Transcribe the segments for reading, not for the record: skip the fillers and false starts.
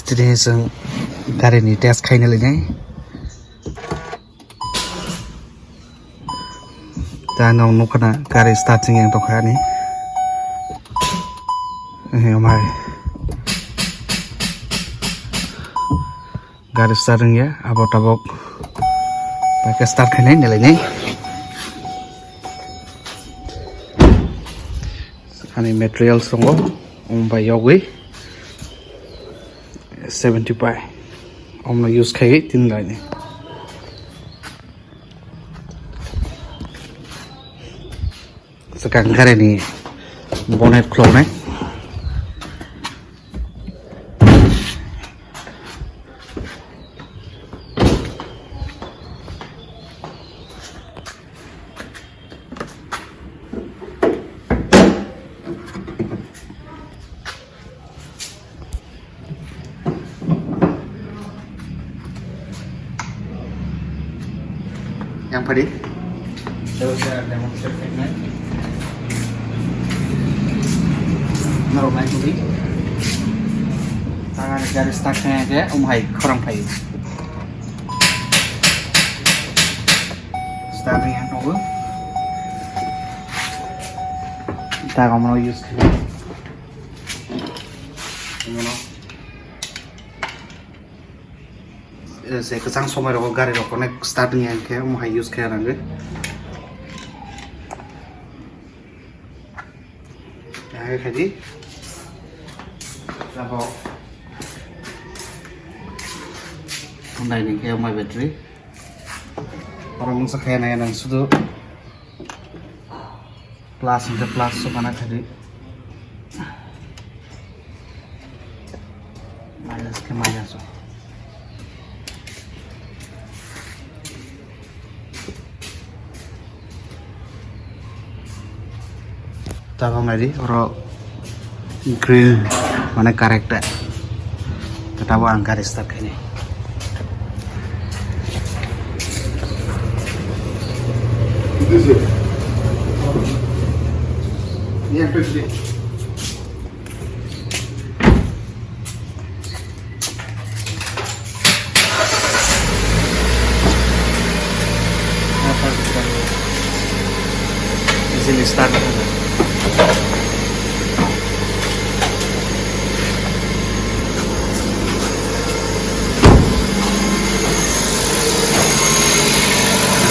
Today जों गारिनि test खायनो लायनाय दा नाव नखना गारि स्टार्टिं yang दखानि ओमफ्राय गारि starting ya abok pakai start खायनाय नालाय Ani material songo omba yogi 70 pai omna use khai tin lai ne sekarang kare ni bonnet close ne yang tadi saya demonstrasikan naruh lagi tadi tangan garis startnya aja hai kurang pai starting yang dulu kita mau use saya kesang somai rokok gari rokoknya starting yang kayak mau use kayak nanti ya kayak gini lalu Honda ini kayak mau battery orang mungkin kayak nanya sudah plus into plus so mana tadi minus ke minus so Tabang lagi orang grill mana karakter ketawa angka start ini ini apa sih easily start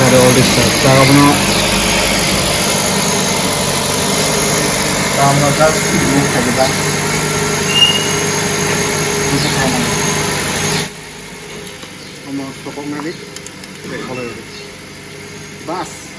ada all this stuff cara punya kamu kan ini saja kan bisa kamu mau toko medik kalau bas